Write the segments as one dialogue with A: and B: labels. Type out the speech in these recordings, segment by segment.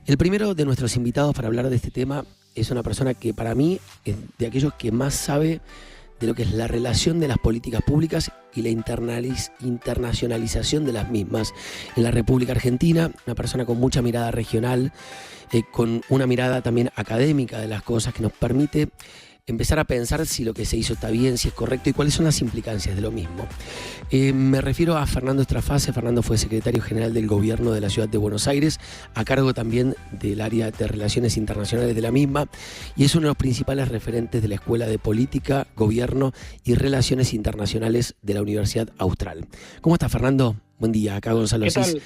A: El primero de nuestros invitados para hablar de este tema es una persona que para mí es de aquellos que más sabe de lo que es la relación de las políticas públicas y la internacionalización de las mismas. En la República Argentina, una persona con mucha mirada regional, con una mirada también académica de las cosas que nos permite empezar a pensar si lo que se hizo está bien, si es correcto y cuáles son las implicancias de lo mismo. Me refiero a Fernando Estrafase. Fernando fue secretario general del gobierno de la ciudad de Buenos Aires, a cargo también del área de relaciones internacionales de la misma, y es uno de los principales referentes de la Escuela de Política, Gobierno y Relaciones Internacionales de la Universidad Austral. ¿Cómo estás, Fernando? Buen día, acá Gonzalo
B: ¿Qué
A: Asís.
B: tal?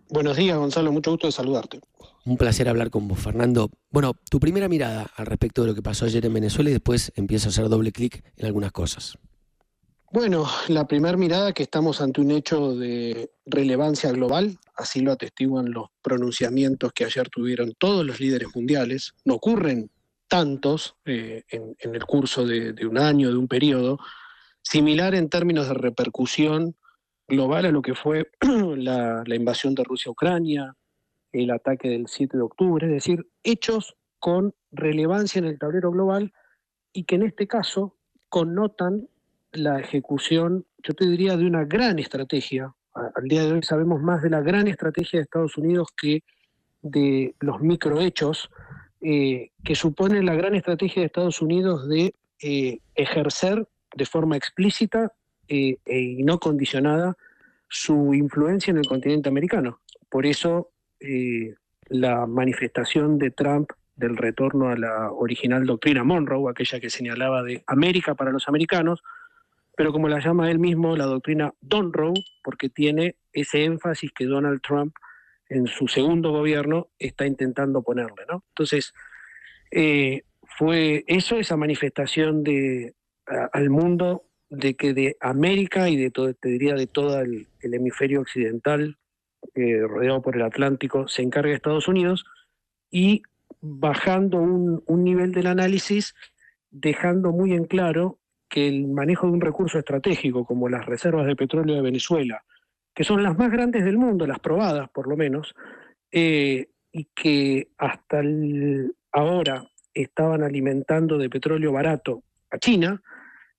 B: Buenos días, Gonzalo. Mucho gusto de saludarte.
A: Un placer hablar con vos, Fernando. Bueno, tu primera mirada al respecto de lo que pasó ayer en Venezuela y después empiezo a hacer doble clic en algunas cosas.
B: Bueno, la primera mirada que estamos ante un hecho de relevancia global, así lo atestiguan los pronunciamientos que ayer tuvieron todos los líderes mundiales. No ocurren tantos en el curso de un año, de un periodo, similar en términos de repercusión global a lo que fue la invasión de Rusia a Ucrania, el ataque del 7 de octubre, es decir, hechos con relevancia en el tablero global y que en este caso connotan la ejecución, yo te diría, de una gran estrategia. Al día de hoy sabemos más de la gran estrategia de Estados Unidos que de los microhechos que supone la gran estrategia de Estados Unidos de ejercer de forma explícita y no condicionada su influencia en el continente americano. Por eso la manifestación de Trump del retorno a la original doctrina Monroe, aquella que señalaba de América para los americanos, pero como la llama él mismo, la doctrina Donroe, porque tiene ese énfasis que Donald Trump en su segundo gobierno está intentando ponerle, ¿no? Entonces, fue eso, esa manifestación al mundo de que de América y de todo, te diría, de todo el hemisferio occidental, rodeado por el Atlántico, se encarga Estados Unidos, y bajando un nivel del análisis, dejando muy en claro que el manejo de un recurso estratégico como las reservas de petróleo de Venezuela, que son las más grandes del mundo, las probadas por lo menos, y que hasta ahora estaban alimentando de petróleo barato a China,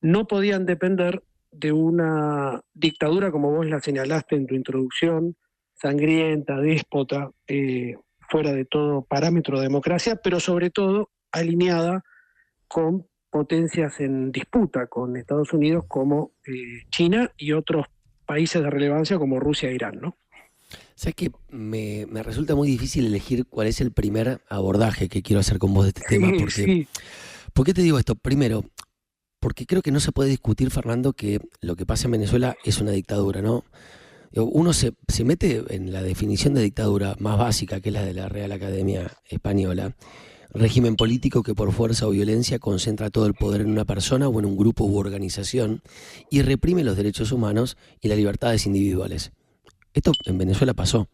B: no podían depender de una dictadura, como vos la señalaste en tu introducción, sangrienta, déspota, fuera de todo parámetro de democracia, pero sobre todo alineada con potencias en disputa con Estados Unidos como China y otros países de relevancia como Rusia e Irán, ¿no?
A: Sabes que me resulta muy difícil elegir cuál es el primer abordaje que quiero hacer con vos de este tema, porque,
B: Sí.
A: ¿por qué te digo esto? Primero, porque creo que no se puede discutir, Fernando, que lo que pasa en Venezuela es una dictadura, ¿no? Uno se mete en la definición de dictadura más básica, que es la de la Real Academia Española. Régimen político que por fuerza o violencia concentra todo el poder en una persona o en un grupo u organización y reprime los derechos humanos y las libertades individuales. Esto en Venezuela pasa.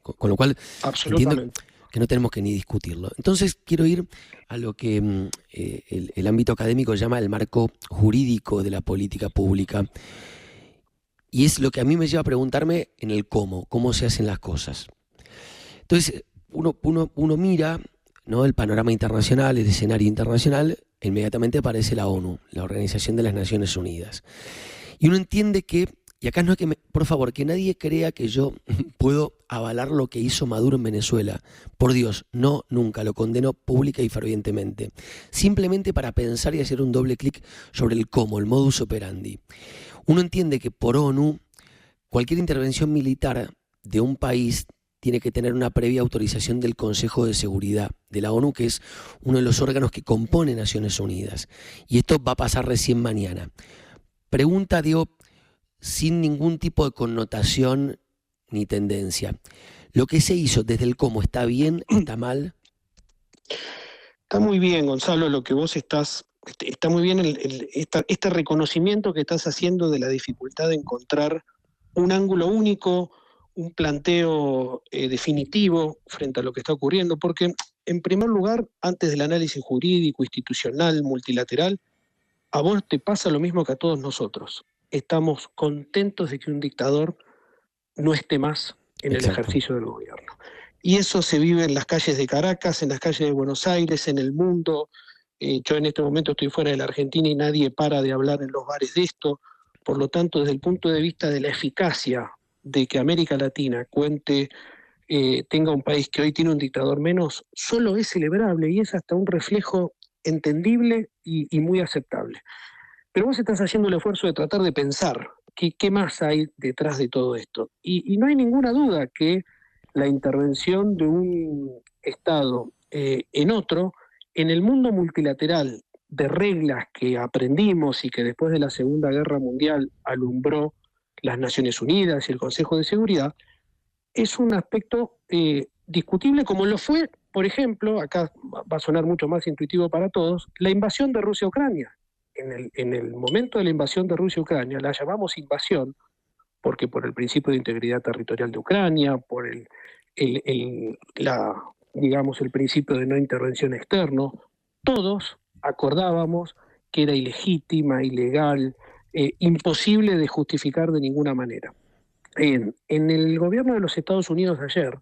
A: Con lo cual entiendo
B: Absolutamente.
A: que no tenemos que ni discutirlo. Entonces quiero ir a lo que el ámbito académico llama el marco jurídico de la política pública. Y es lo que a mí me lleva a preguntarme en el cómo se hacen las cosas. Entonces, uno mira, ¿no?, el panorama internacional, el escenario internacional, e inmediatamente aparece la ONU, la Organización de las Naciones Unidas. Y uno entiende que, y acá no es que, por favor, que nadie crea que yo puedo avalar lo que hizo Maduro en Venezuela. Por Dios, no, nunca, lo condeno pública y fervientemente. Simplemente para pensar y hacer un doble clic sobre el cómo, el modus operandi. Uno entiende que por ONU, cualquier intervención militar de un país tiene que tener una previa autorización del Consejo de Seguridad de la ONU, que es uno de los órganos que compone Naciones Unidas. Y esto va a pasar recién mañana. Pregunta, digo, sin ningún tipo de connotación ni tendencia. ¿Lo que se hizo desde el cómo está bien, está mal?
B: Está muy bien, Gonzalo, lo que vos está muy bien este reconocimiento que estás haciendo de la dificultad de encontrar un ángulo único, un planteo definitivo frente a lo que está ocurriendo, porque en primer lugar, antes del análisis jurídico, institucional, multilateral, a vos te pasa lo mismo que a todos nosotros. Estamos contentos de que un dictador no esté más en el
A: Exacto.
B: ejercicio del gobierno. y eso se vive en las calles de Caracas, en las calles de Buenos Aires, en el mundo. Yo en este momento estoy fuera de la Argentina y nadie para de hablar en los bares de esto. Por lo tanto, desde el punto de vista de la eficacia de que América Latina tenga un país que hoy tiene un dictador menos, solo es celebrable y es hasta un reflejo entendible y muy aceptable. Pero vos estás haciendo el esfuerzo de tratar de pensar qué más hay detrás de todo esto. Y no hay ninguna duda que la intervención de un Estado en otro, en el mundo multilateral de reglas que aprendimos y que después de la Segunda Guerra Mundial alumbró las Naciones Unidas y el Consejo de Seguridad, es un aspecto discutible como lo fue, por ejemplo, acá va a sonar mucho más intuitivo para todos, la invasión de Rusia a Ucrania. En el momento de la invasión de Rusia a Ucrania, la llamamos invasión porque por el principio de integridad territorial de Ucrania, por digamos, el principio de no intervención externo, todos acordábamos que era ilegítima, ilegal, imposible de justificar de ninguna manera. En el gobierno de los Estados Unidos ayer,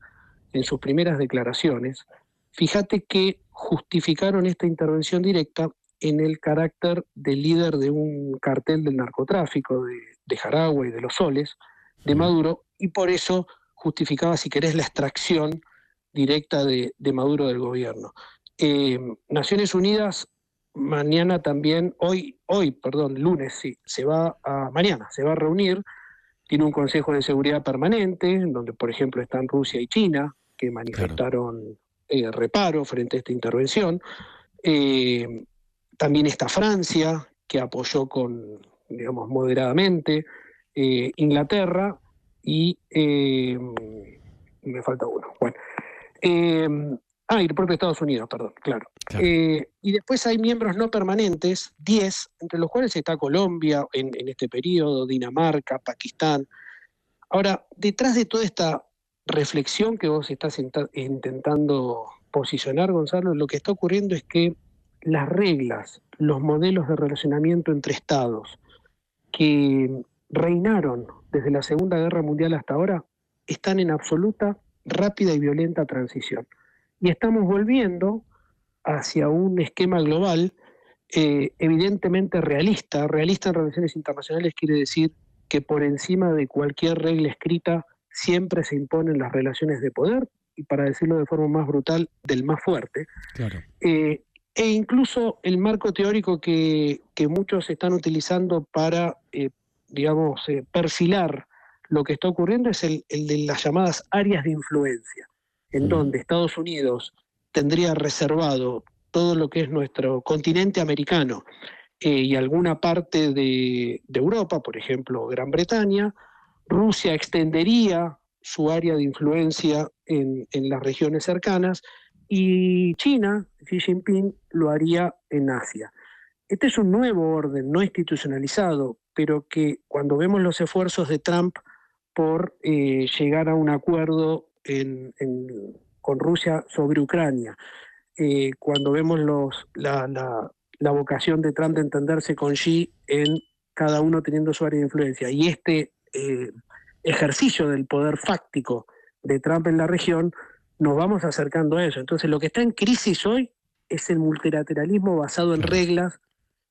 B: en sus primeras declaraciones, fíjate que justificaron esta intervención directa en el carácter de líder de un cartel del narcotráfico de Jaragua y de los Soles, de Maduro, y por eso justificaba, si querés, la extracción directa de Maduro del gobierno. Naciones Unidas mañana también, lunes, sí, mañana se va a reunir, tiene un Consejo de Seguridad Permanente, donde por ejemplo están Rusia y China, que manifestaron reparo frente a esta intervención. También está Francia, que apoyó digamos, moderadamente, Inglaterra y me falta uno. Bueno, y el propio Estados Unidos, perdón, claro. Y después hay miembros no permanentes, 10, entre los cuales está Colombia en este periodo, Dinamarca, Pakistán. Ahora, detrás de toda esta reflexión que vos estás intentando posicionar, Gonzalo, lo que está ocurriendo es que las reglas, los modelos de relacionamiento entre estados que reinaron desde la Segunda Guerra Mundial hasta ahora están en absoluta, rápida y violenta transición. Y estamos volviendo hacia un esquema global evidentemente realista. Realista en relaciones internacionales quiere decir que por encima de cualquier regla escrita siempre se imponen las relaciones de poder y, para decirlo de forma más brutal, del más fuerte.
A: Claro.
B: E incluso el marco teórico que muchos están utilizando para, perfilar lo que está ocurriendo es el de las llamadas áreas de influencia, en donde Estados Unidos tendría reservado todo lo que es nuestro continente americano y alguna parte de Europa, por ejemplo, Gran Bretaña. Rusia extendería su área de influencia en las regiones cercanas y China, Xi Jinping, lo haría en Asia. Este es un nuevo orden no institucionalizado, pero que cuando vemos los esfuerzos de Trump por llegar a un acuerdo con Rusia sobre Ucrania, cuando vemos la vocación de Trump de entenderse con Xi en cada uno teniendo su área de influencia, y este ejercicio del poder fáctico de Trump en la región, nos vamos acercando a eso. Entonces lo que está en crisis hoy es el multilateralismo basado en reglas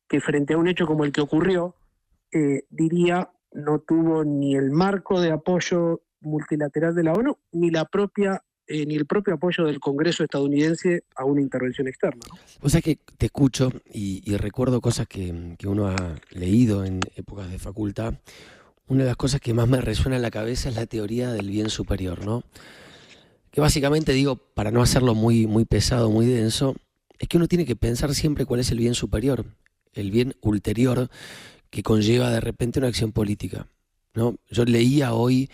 B: que, frente a un hecho como el que ocurrió, diría no tuvo ni el marco de apoyo multilateral de la ONU ni ni el propio apoyo del Congreso estadounidense a una intervención externa, ¿no?
A: O sea que te escucho y recuerdo cosas que uno ha leído en épocas de facultad. Una de las cosas que más me resuena en la cabeza es la teoría del bien superior, ¿no? Que básicamente, digo, para no hacerlo muy, muy pesado, muy denso, es que uno tiene que pensar siempre cuál es el bien superior, el bien ulterior que conlleva de repente una acción política, ¿no? Yo leía hoy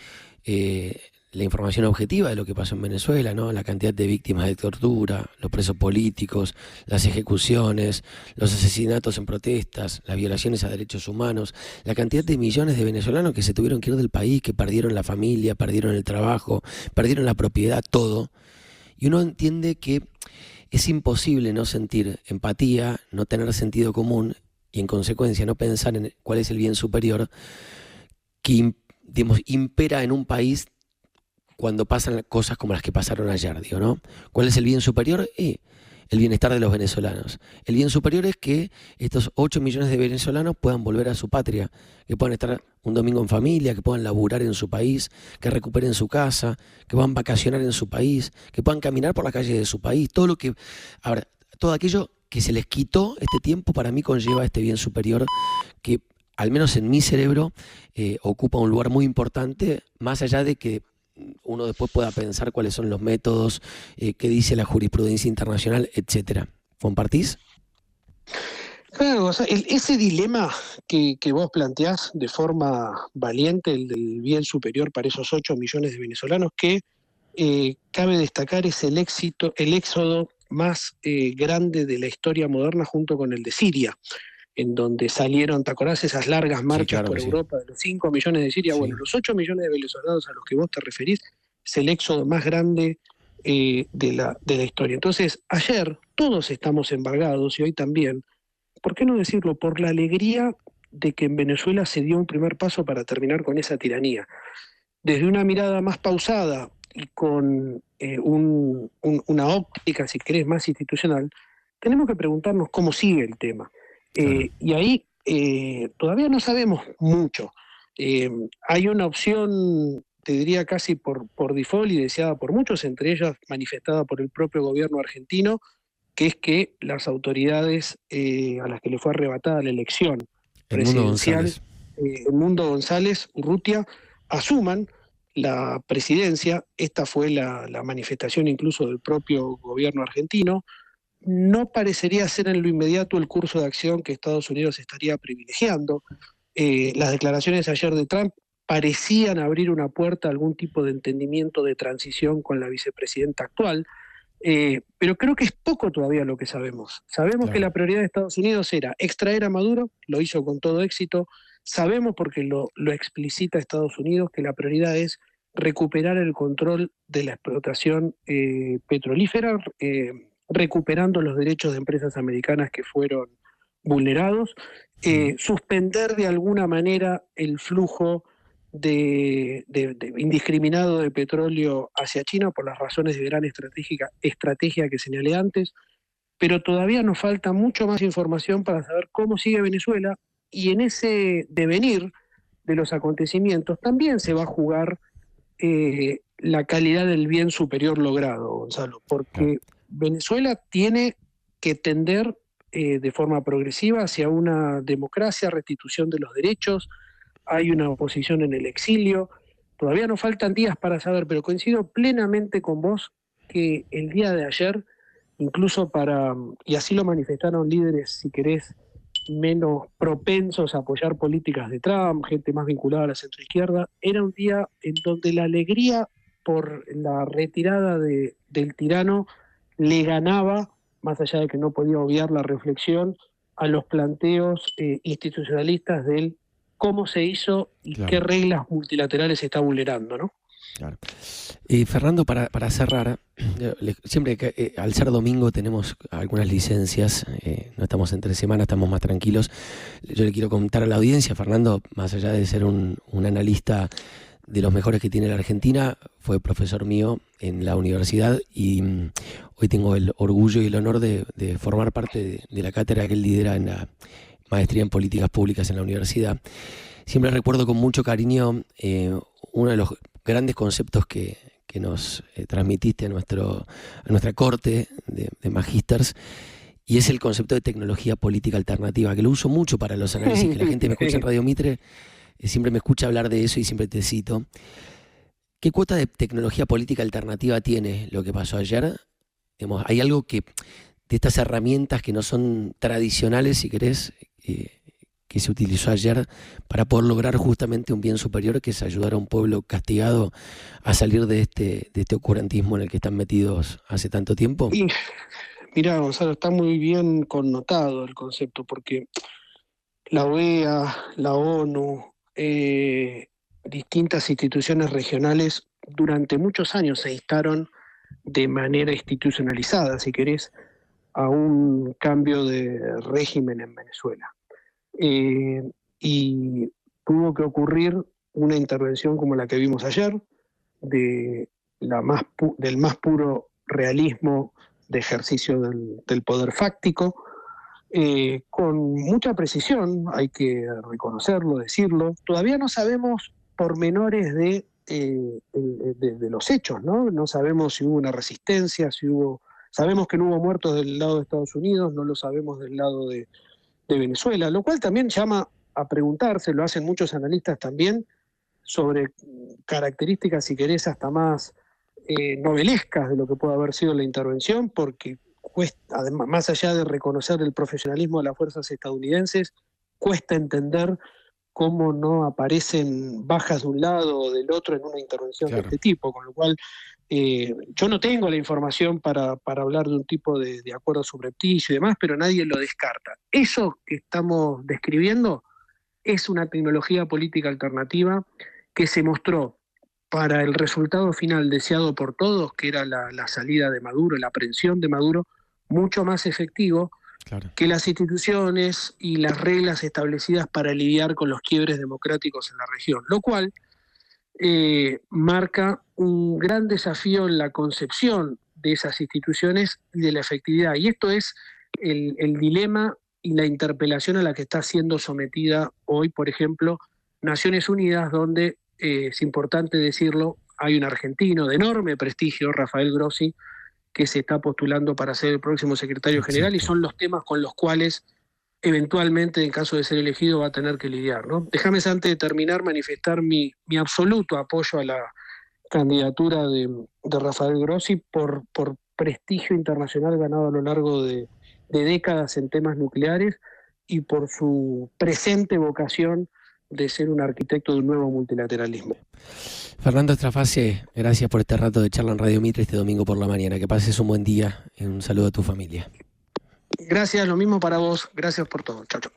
A: la información objetiva de lo que pasó en Venezuela, ¿no? La cantidad de víctimas de tortura, los presos políticos, las ejecuciones, los asesinatos en protestas, las violaciones a derechos humanos, la cantidad de millones de venezolanos que se tuvieron que ir del país, que perdieron la familia, perdieron el trabajo, perdieron la propiedad, todo. Y uno entiende que es imposible no sentir empatía, no tener sentido común y en consecuencia no pensar en cuál es el bien superior que, digamos, impera en un país cuando pasan cosas como las que pasaron ayer, digo, ¿no? ¿Cuál es el bien superior? El bienestar de los venezolanos. El bien superior es que estos 8 millones de venezolanos puedan volver a su patria, que puedan estar un domingo en familia, que puedan laburar en su país, que recuperen su casa, que puedan vacacionar en su país, que puedan caminar por las calles de su país, todo lo que... Ahora, todo aquello que se les quitó este tiempo para mí conlleva este bien superior que, al menos en mi cerebro, ocupa un lugar muy importante, más allá de que uno después pueda pensar cuáles son los métodos, qué dice la jurisprudencia internacional, etcétera. ¿Compartís?
B: Claro, o sea, ese dilema que vos planteás de forma valiente, el del bien superior para esos 8 millones de venezolanos, que cabe destacar es el éxodo más grande de la historia moderna junto con el de Siria, en donde salieron, ¿te acordás? Esas largas
A: Sí,
B: marchas
A: claro
B: por
A: que sí.
B: Europa de los 5 millones de Siria. Bueno,
A: Sí.
B: los 8 millones de venezolanos a los que vos te referís es el éxodo más grande de la historia. Entonces, ayer todos estamos embargados, y hoy también, ¿por qué no decirlo? Por la alegría de que en Venezuela se dio un primer paso para terminar con esa tiranía. Desde una mirada más pausada y con una óptica, si querés, más institucional, tenemos que preguntarnos cómo sigue el tema.
A: Claro.
B: Y ahí todavía no sabemos mucho. Hay una opción, te diría casi por default y deseada por muchos, entre ellas manifestada por el propio gobierno argentino, que es que las autoridades a las que le fue arrebatada la elección
A: Edmundo
B: presidencial,
A: González.
B: Edmundo González Urrutia, asuman la presidencia. Esta fue la manifestación incluso del propio gobierno argentino. No parecería ser en lo inmediato el curso de acción que Estados Unidos estaría privilegiando. Las declaraciones ayer de Trump parecían abrir una puerta a algún tipo de entendimiento de transición con la vicepresidenta actual. Pero creo que es poco todavía lo que sabemos. Sabemos que
A: Claro.
B: la prioridad de Estados Unidos era extraer a Maduro, lo hizo con todo éxito. Sabemos, porque lo explicita Estados Unidos, que la prioridad es recuperar el control de la explotación petrolífera, recuperando los derechos de empresas americanas que fueron vulnerados,
A: Mm.
B: suspender de alguna manera el flujo indiscriminado de petróleo hacia China por las razones de gran estrategia que señalé antes, pero todavía nos falta mucho más información para saber cómo sigue Venezuela, y en ese devenir de los acontecimientos también se va a jugar la calidad del bien superior logrado, Gonzalo,
A: Claro.
B: porque Venezuela tiene que tender de forma progresiva hacia una democracia, restitución de los derechos. Hay una oposición en el exilio. Todavía nos faltan días para saber, pero coincido plenamente con vos que el día de ayer, incluso y así lo manifestaron líderes, si querés, menos propensos a apoyar políticas de Trump, gente más vinculada a la centroizquierda, era un día en donde la alegría por la retirada del tirano le ganaba, más allá de que no podía obviar la reflexión, a los planteos institucionalistas del cómo se hizo y qué
A: Claro.
B: reglas multilaterales se está vulnerando, ¿no?
A: Claro. Fernando, para cerrar, siempre que al ser domingo tenemos algunas licencias, no estamos entre semana, estamos más tranquilos. Yo le quiero contar a la audiencia, Fernando, más allá de ser un analista de los mejores que tiene la Argentina, fue profesor mío en la universidad y hoy tengo el orgullo y el honor de formar parte de la cátedra que él lidera en la maestría en políticas públicas en la universidad. Siempre recuerdo con mucho cariño uno de los grandes conceptos que nos transmitiste a nuestra corte de magísters, y es el concepto de tecnología política alternativa, que lo uso mucho para los análisis, que la gente me escucha en Radio Mitre, siempre me escucha hablar de eso y siempre te cito. ¿Qué cuota de tecnología política alternativa tiene lo que pasó ayer? Digamos, hay algo de estas herramientas que no son tradicionales, si querés, que se utilizó ayer para poder lograr justamente un bien superior, que es ayudar a un pueblo castigado a salir de este oscurantismo en el que están metidos hace tanto tiempo.
B: Y mira, Gonzalo, está muy bien connotado el concepto, porque la OEA, la ONU, distintas instituciones regionales durante muchos años se instaron de manera institucionalizada, si querés, a un cambio de régimen en Venezuela. Y tuvo que ocurrir una intervención como la que vimos ayer, de del más puro realismo de ejercicio del poder fáctico, con mucha precisión, hay que reconocerlo, decirlo. Todavía no sabemos pormenores de los hechos, ¿no? No sabemos si hubo una resistencia, sabemos que no hubo muertos del lado de Estados Unidos, no lo sabemos del lado de Venezuela, lo cual también llama a preguntarse, lo hacen muchos analistas también, sobre características, si querés, hasta más novelescas de lo que puede haber sido la intervención, porque cuesta, además, más allá de reconocer el profesionalismo de las fuerzas estadounidenses, cuesta entender cómo no aparecen bajas de un lado o del otro en una intervención de este tipo, con lo cual yo no tengo la información para hablar de un tipo de acuerdo subrepticio y demás, pero nadie lo descarta. Eso que estamos describiendo es una tecnología política alternativa que se mostró para el resultado final deseado por todos, que era la salida de Maduro, la aprehensión de Maduro, mucho más efectivo que las instituciones y las reglas establecidas para lidiar con los quiebres democráticos en la región, lo cual marca un gran desafío en la concepción de esas instituciones y de la efectividad. Y esto es el dilema y la interpelación a la que está siendo sometida hoy, por ejemplo, Naciones Unidas, donde, es importante decirlo, hay un argentino de enorme prestigio, Rafael Grossi, que se está postulando para ser el próximo secretario general, y son los temas con los cuales eventualmente, en caso de ser elegido, va a tener que lidiar, ¿no? Déjame, antes de terminar, manifestar mi absoluto apoyo a la candidatura de Rafael Grossi por prestigio internacional ganado a lo largo de décadas en temas nucleares y por su presente vocación de ser un arquitecto de un nuevo multilateralismo.
A: Fernando Estraface, gracias por este rato de charla en Radio Mitre este domingo por la mañana. Que pases un buen día y un saludo a tu familia.
B: Gracias, lo mismo para vos. Gracias por todo. Chao, chao.